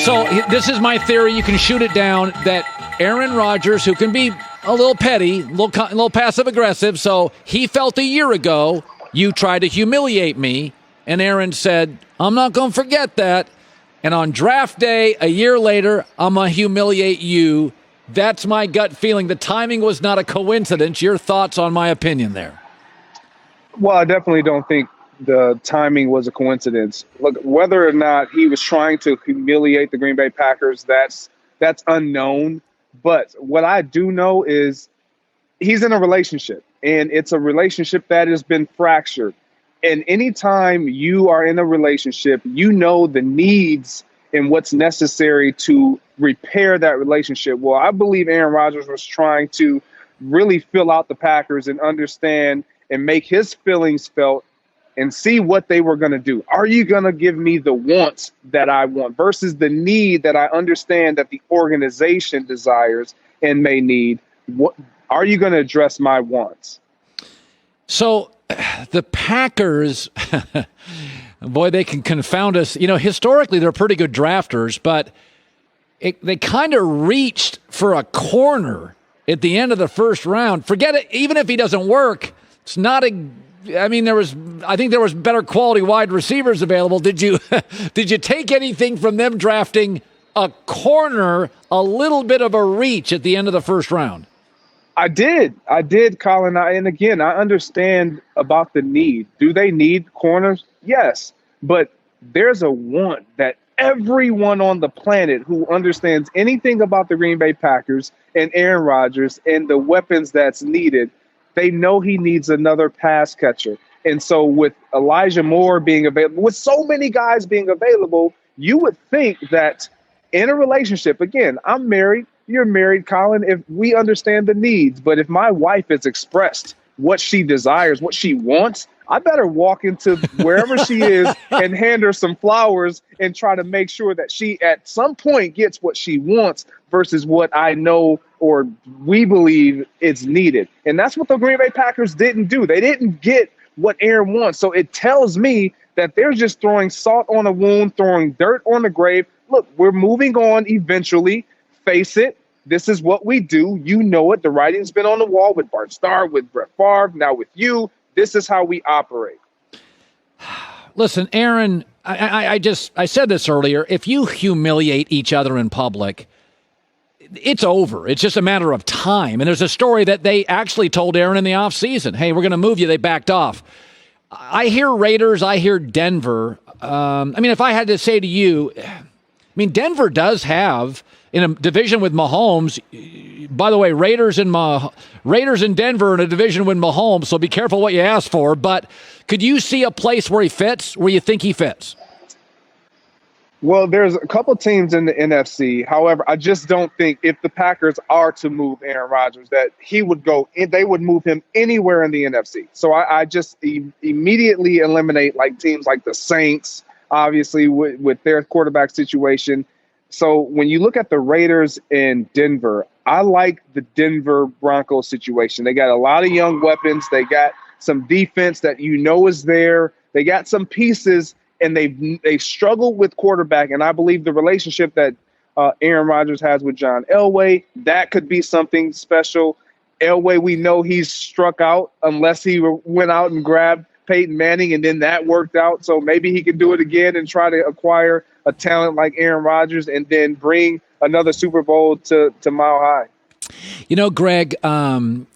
So this is my theory. You can shoot it down that Aaron Rodgers, who can be a little petty, a little passive-aggressive, so he felt a year ago you tried to humiliate me, and Aaron said, I'm not going to forget that. And on draft day, a year later, I'm going to humiliate you. That's my gut feeling. The timing was not a coincidence. Your thoughts on my opinion there? Well, I definitely don't think the timing was a coincidence. Look, whether or not he was trying to humiliate the Green Bay Packers, that's unknown. But what I do know is he's in a relationship, and it's a relationship that has been fractured. And anytime you are in a relationship, you know the needs and what's necessary to repair that relationship. Well, I believe Aaron Rodgers was trying to really fill out the Packers and understand and make his feelings felt and see what they were going to do. Are you going to give me the wants that I want versus the need that I understand that the organization desires and may need? What are you going to address my wants? So the Packers, boy, they can confound us. You know, historically, they're pretty good drafters, but they kind of reached for a corner at the end of the first round. Forget it. Even if he doesn't work, it's not a. I mean, I think there was better quality wide receivers available. Did you take anything from them drafting a corner, a little bit of a reach at the end of the first round? I did, Colin. And again, I understand about the need. Do they need corners? Yes. But there's a want that everyone on the planet who understands anything about the Green Bay Packers and Aaron Rodgers and the weapons that's needed, they know he needs another pass catcher. And so with Elijah Moore being available, with so many guys being available, you would think that in a relationship, again, I'm married, you're married, Colin, if we understand the needs, but if my wife has expressed what she desires, what she wants, I better walk into wherever she is and hand her some flowers and try to make sure that she at some point gets what she wants versus what I know or we believe is needed. And that's what the Green Bay Packers didn't do. They didn't get what Aaron wants. So it tells me that they're just throwing salt on a wound, throwing dirt on the grave. Look, we're moving on eventually. Face it. This is what we do. You know it. The writing's been on the wall with Bart Starr, with Brett Favre, now with you. This is how we operate. Listen, Aaron, I said this earlier. If you humiliate each other in public, it's over. It's just a matter of time. And there's a story that they actually told Aaron in the offseason, hey, we're going to move you. They backed off. I hear Raiders. I hear Denver. If I had to say to you, Denver does have, in a division with Mahomes, by the way, Raiders and Denver in a division with Mahomes, so be careful what you ask for. But could you see a place where he fits, where you think he fits? Well, there's a couple teams in the NFC. However, I just don't think if the Packers are to move Aaron Rodgers that he would go. They would move him anywhere in the NFC. So I just immediately eliminate like teams like the Saints, obviously with their quarterback situation. So when you look at the Raiders in Denver, I like the Denver Broncos situation. They got a lot of young weapons. They got some defense that is there. They got some pieces, and they struggled with quarterback. And I believe the relationship that Aaron Rodgers has with John Elway, that could be something special. Elway, we know he's struck out unless he went out and grabbed Peyton Manning, and then that worked out. So maybe he can do it again and try to acquire a talent like Aaron Rodgers and then bring another Super Bowl to Mile High. You know, Greg, a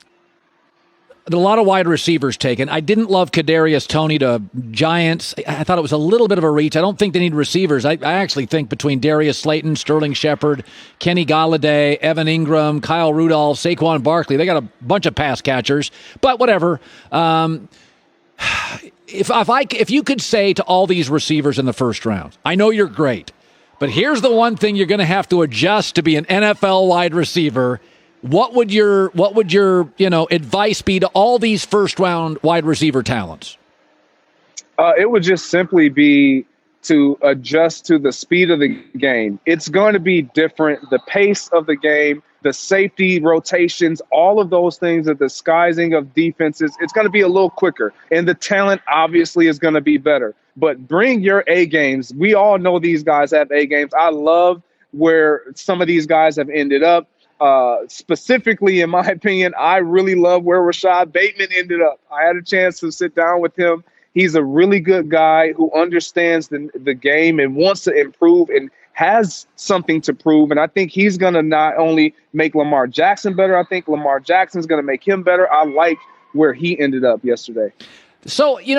lot of wide receivers taken. I didn't love Kadarius Toney to Giants. I thought it was a little bit of a reach. I don't think they need receivers. I actually think between Darius Slayton, Sterling Shepard, Kenny Golladay, Evan Ingram, Kyle Rudolph, Saquon Barkley, they got a bunch of pass catchers. But whatever. If you could say to all these receivers in the first round, I know you're great, but here's the one thing you're going to have to adjust to be an NFL wide receiver. What would your advice be to all these first round wide receiver talents? It would just simply be to adjust to the speed of the game. It's going to be different. The pace of the game, the safety rotations, all of those things, the disguising of defenses, it's going to be a little quicker. And the talent obviously is going to be better. but bring your A games. We all know these guys have A games. I love where some of these guys have ended up. Specifically, in my opinion, I really love where Rashad Bateman ended up. I had a chance to sit down with him. He's a really good guy who understands the game and wants to improve and has something to prove. And I think he's going to not only make Lamar Jackson better, I think Lamar Jackson's going to make him better. I like where he ended up yesterday. So, you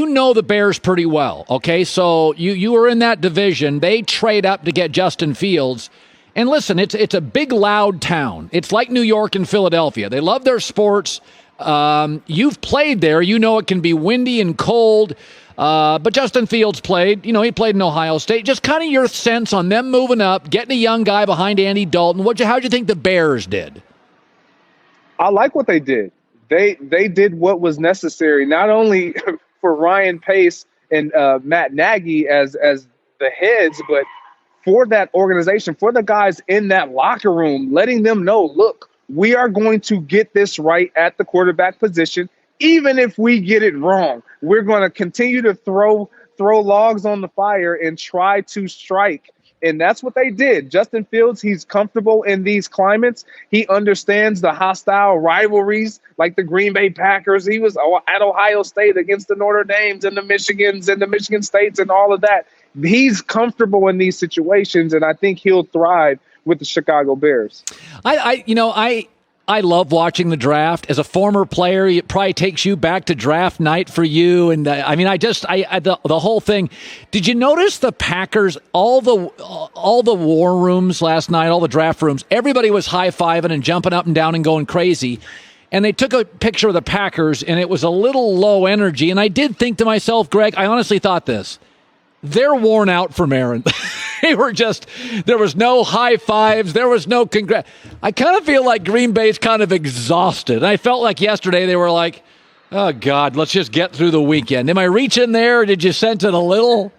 know the Bears pretty well, okay? So you were in that division. They trade up to get Justin Fields. And listen, it's a big, loud town. It's like New York and Philadelphia. They love their sports. You've played there. You know it can be windy and cold. But Justin Fields played. He played in Ohio State. Just kind of your sense on them moving up, getting a young guy behind Andy Dalton. How'd you think the Bears did? I like what they did. They did what was necessary, not only for Ryan Pace and Matt Nagy as the heads, but for that organization, for the guys in that locker room, letting them know, look, we are going to get this right at the quarterback position. Even if we get it wrong, we're going to continue to throw logs on the fire and try to strike. And that's what they did. Justin Fields, he's comfortable in these climates. He understands the hostile rivalries like the Green Bay Packers. He was at Ohio State against the Notre Dames and the Michigans and the Michigan States and all of that. He's comfortable in these situations, and I think he'll thrive with the Chicago Bears. I love watching the draft. As a former player, it probably takes you back to draft night for you. And the whole thing. Did you notice the Packers, all the war rooms last night, all the draft rooms, everybody was high-fiving and jumping up and down and going crazy. And they took a picture of the Packers, and it was a little low energy. And I did think to myself, Greg, I honestly thought this. They're worn out from Aaron. There was no high fives. There was no congrats. I kind of feel like Green Bay's kind of exhausted. And I felt like yesterday they were like, oh, God, let's just get through the weekend. Am I reaching there, or did you sense it a little?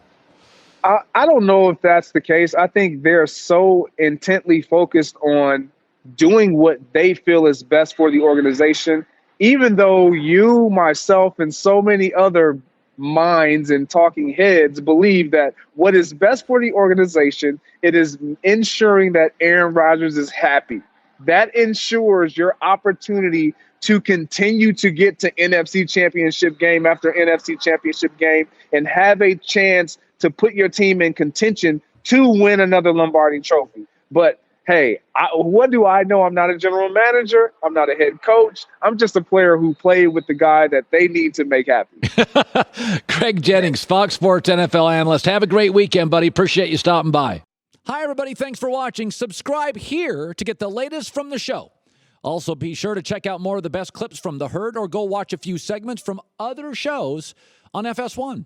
I don't know if that's the case. I think they're so intently focused on doing what they feel is best for the organization, even though you, myself, and so many other minds and talking heads believe that what is best for the organization, it is ensuring that Aaron Rodgers is happy. That ensures your opportunity to continue to get to NFC championship game after NFC championship game and have a chance to put your team in contention to win another Lombardi trophy. But hey, what do I know? I'm not a general manager. I'm not a head coach. I'm just a player who played with the guy that they need to make happy. Greg Jennings, Fox Sports NFL analyst. Have a great weekend, buddy. Appreciate you stopping by. Hi, everybody. Thanks for watching. Subscribe here to get the latest from the show. Also, be sure to check out more of the best clips from The Herd or go watch a few segments from other shows on FS1.